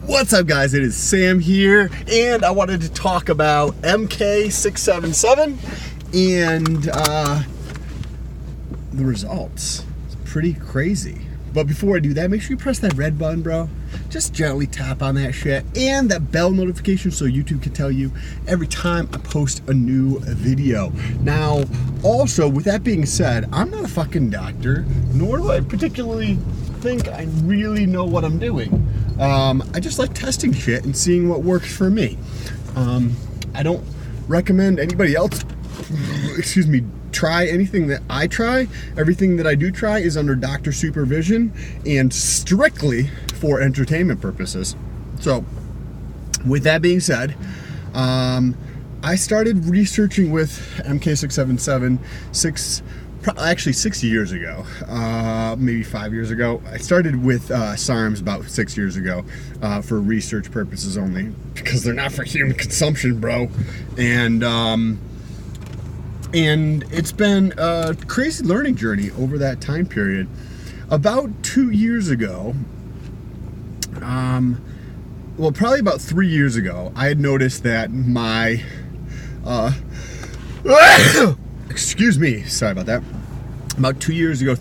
What's up, guys? It is Sam here, and I wanted to talk about Mk-677 and the results. It's pretty crazy. But before I do that, make sure you press that red button, bro. Just gently tap on that shit and that bell notification so YouTube can tell you every time I post a new video. Now, also, with that being said, I'm not a fucking doctor, nor do I particularly think I really know what I'm doing. I just like testing shit and seeing what works for me. I don't recommend anybody else, try anything that I try. Everything that I do try is under doctor supervision and strictly for entertainment purposes. So, with that being said, I started researching with Mk-677 6 years ago, maybe 5 years ago. I started with SARMs about 6 years ago for research purposes only, because they're not for human consumption, bro. And it's been a crazy learning journey over that time period. About 2 years ago, well, probably about 3 years ago, I had noticed that my excuse me, sorry about that. About 3 years ago,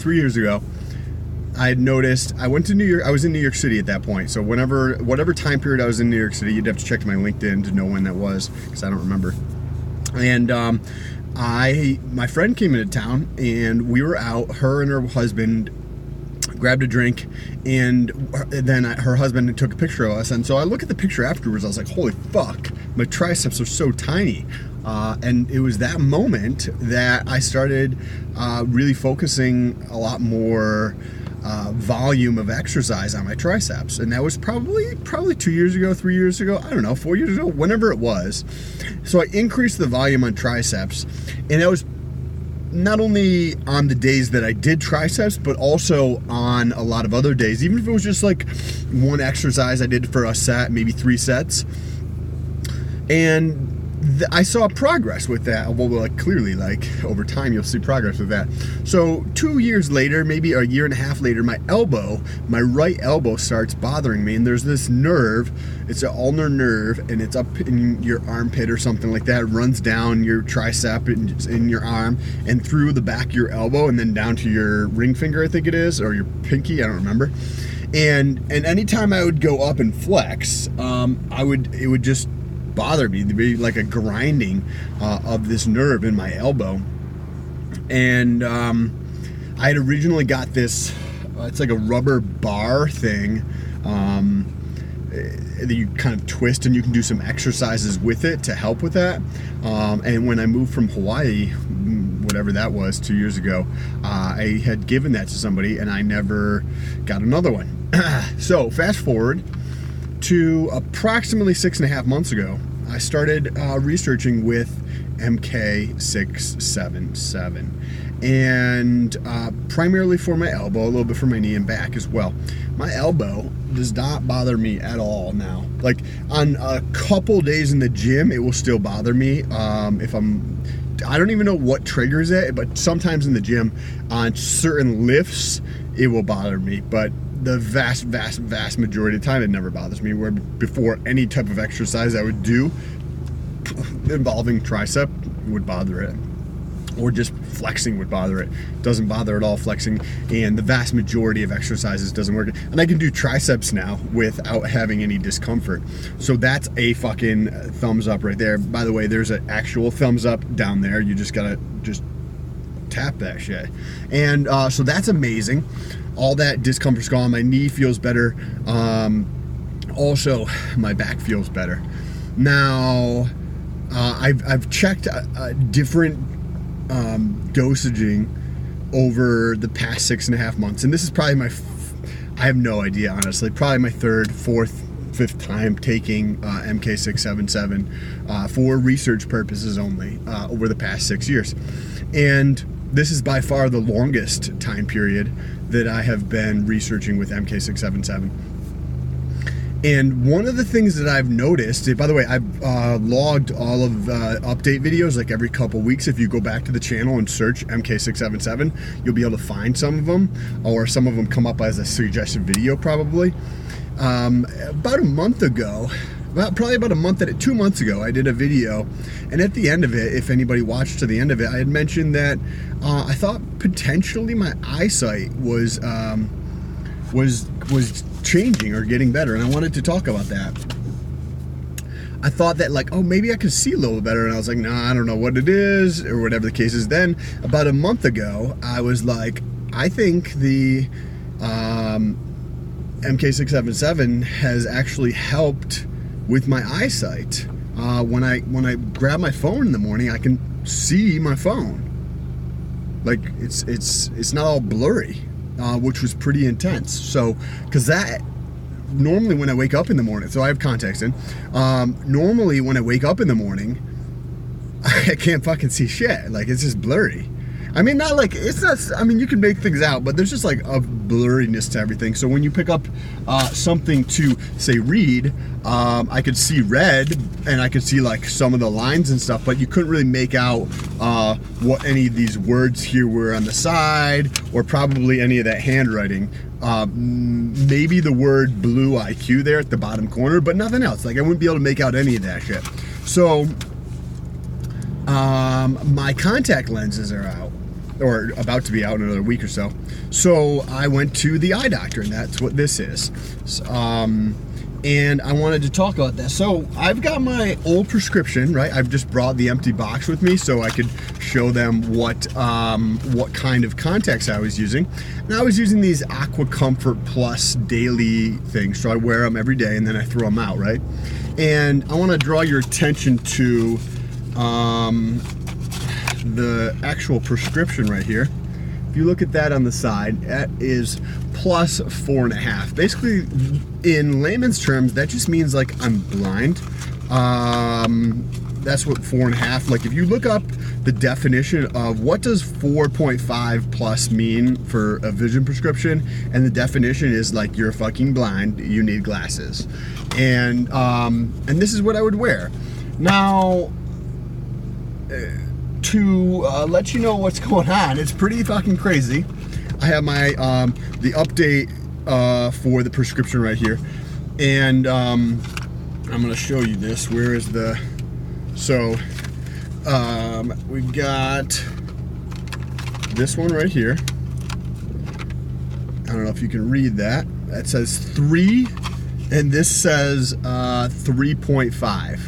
I had noticed, I went to New York, I was in New York City at that point, so whatever time period I was in New York City, you'd have to check my LinkedIn to know when that was, because I don't remember. And my friend came into town, and we were out, her and her husband grabbed a drink, and then her husband took a picture of us, and so I look at the picture afterwards, I was like, holy fuck, my triceps are so tiny. And it was that moment that I started really focusing a lot more volume of exercise on my triceps, and that was probably 2 years ago, 3 years ago, I don't know, 4 years ago, whenever it was. So I increased the volume on triceps, and that was not only on the days that I did triceps, but also on a lot of other days, even if it was just like one exercise I did for a set, maybe 3 sets. And I saw progress with that. Well, like, clearly, like, over time you'll see progress with that. So 2 years later, maybe a year and a half later, my right elbow starts bothering me, and there's this nerve, it's an ulnar nerve, and it's up in your armpit or something like that. It runs down your tricep in your arm and through the back of your elbow and then down to your ring finger, I think it is, or your pinky, I don't remember. And anytime I would go up and flex, it would just bother me. There'd be like a grinding of this nerve in my elbow. And I had originally got this, it's like a rubber bar thing that you kind of twist, and you can do some exercises with it to help with that. And when I moved from Hawaii, whatever that was, 2 years ago, I had given that to somebody, and I never got another one. So fast forward to approximately 6.5 months ago, I started researching with Mk-677, and primarily for my elbow, a little bit for my knee and back as well. My elbow does not bother me at all now. Like, on a couple days in the gym, it will still bother me. I don't even know what triggers it, but sometimes in the gym, on certain lifts, it will bother me. But the vast majority of the time, it never bothers me. Where before, any type of exercise I would do involving tricep would bother it, or just flexing would bother it. Doesn't bother at all, flexing, and the vast majority of exercises doesn't work. And I can do triceps now without having any discomfort. So that's a fucking thumbs up right there. By the way, there's an actual thumbs up down there. You just gotta tap that shit. And so that's amazing. All that discomfort's gone. My knee feels better. Also, my back feels better. Now, I've checked different dosaging over the past 6.5 months, and this is probably I have no idea, honestly, probably my third, fourth, fifth time taking Mk-677 for research purposes only over the past 6 years. And this is by far the longest time period that I have been researching with Mk-677. And one of the things that I've noticed, by the way, I've logged all of update videos like every couple weeks. If you go back to the channel and search Mk-677, you'll be able to find some of them, or some of them come up as a suggested video probably. about a month ago, probably about 2 months ago, I did a video, and at the end of it, if anybody watched to the end of it, I had mentioned that I thought potentially my eyesight was changing or getting better, and I wanted to talk about that. I thought that, like, oh, maybe I could see a little better, and I was like, nah, I don't know what it is, or whatever the case is. Then, about a month ago, I was like, I think the Mk-677 has actually helped with my eyesight. When I grab my phone in the morning, I can see my phone. Like, it's not all blurry, which was pretty intense. So, because that, normally when I wake up in the morning, so I have contacts in, normally when I wake up in the morning, I can't fucking see shit. Like, it's just blurry. I mean, not like, it's not, I mean, you can make things out, but there's just like a blurriness to everything. So when you pick up something to, say, read, I could see red, and I could see like some of the lines and stuff, but you couldn't really make out what any of these words here were on the side, or probably any of that handwriting. Maybe the word blue IQ there at the bottom corner, but nothing else. Like, I wouldn't be able to make out any of that shit. So my contact lenses are out, or about to be out in another week or so. So I went to the eye doctor, and that's what this is. And I wanted to talk about that. So I've got my old prescription, right? I've just brought the empty box with me so I could show them what kind of contacts I was using. And I was using these Aqua Comfort Plus daily things. So I wear them every day, and then I throw them out, right? And I want to draw your attention to the actual prescription right here. If you look at that on the side, that is plus 4.5. Basically, in layman's terms, that just means like I'm blind. That's what 4.5. Like, if you look up the definition of what does 4.5 plus mean for a vision prescription, and the definition is like, you're fucking blind, you need glasses, and this is what I would wear. Now, to let you know what's going on, it's pretty fucking crazy. I have my the update for the prescription right here, and I'm gonna show you this. Where is the, so we got this one right here. I don't know if you can read that. That says 3, and this says 3.5.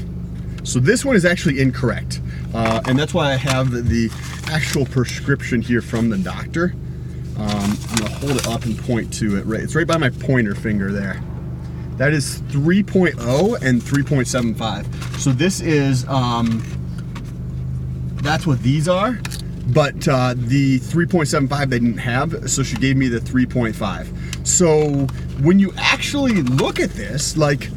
So this one is actually incorrect. And that's why I have the actual prescription here from the doctor. I'm gonna hold it up and point to it. Right, it's right by my pointer finger there. That is 3.0 and 3.75. So this is, that's what these are. But the 3.75 they didn't have, so she gave me the 3.5. So when you actually look at this, like,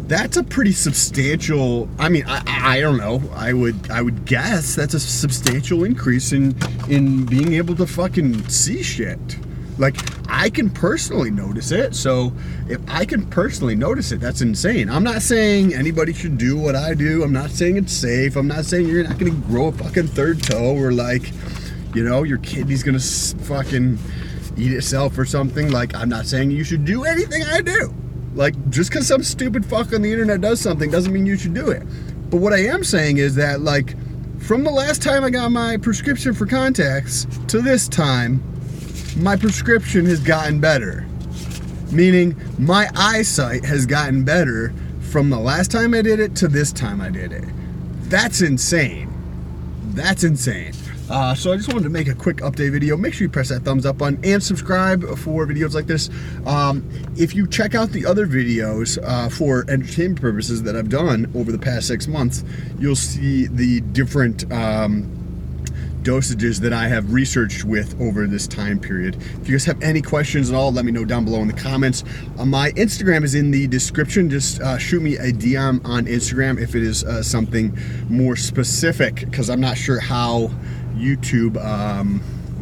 that's a pretty substantial, I mean, I don't know, I would guess that's a substantial increase in being able to fucking see shit. Like, I can personally notice it, so if I can personally notice it, that's insane. I'm not saying anybody should do what I do. I'm not saying it's safe. I'm not saying you're not gonna grow a fucking third toe, or like, you know, your kidney's gonna fucking eat itself or something. Like, I'm not saying you should do anything I do. Like, just because some stupid fuck on the internet does something doesn't mean you should do it. But what I am saying is that, like, from the last time I got my prescription for contacts to this time, my prescription has gotten better. Meaning, my eyesight has gotten better from the last time I did it to this time I did it. That's insane. That's insane. So I just wanted to make a quick update video. Make sure you press that thumbs up button and subscribe for videos like this. If you check out the other videos for entertainment purposes that I've done over the past 6 months, you'll see the different dosages that I have researched with over this time period. If you guys have any questions at all, let me know down below in the comments. My Instagram is in the description. Just shoot me a DM on Instagram if it is something more specific, because I'm not sure how YouTube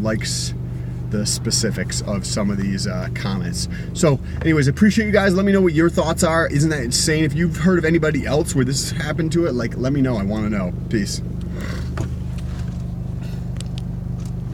likes the specifics of some of these comments. So anyways, appreciate you guys. Let me know what your thoughts are. Isn't that insane? If you've heard of anybody else where this happened to it, like, let me know. I want to know. Peace.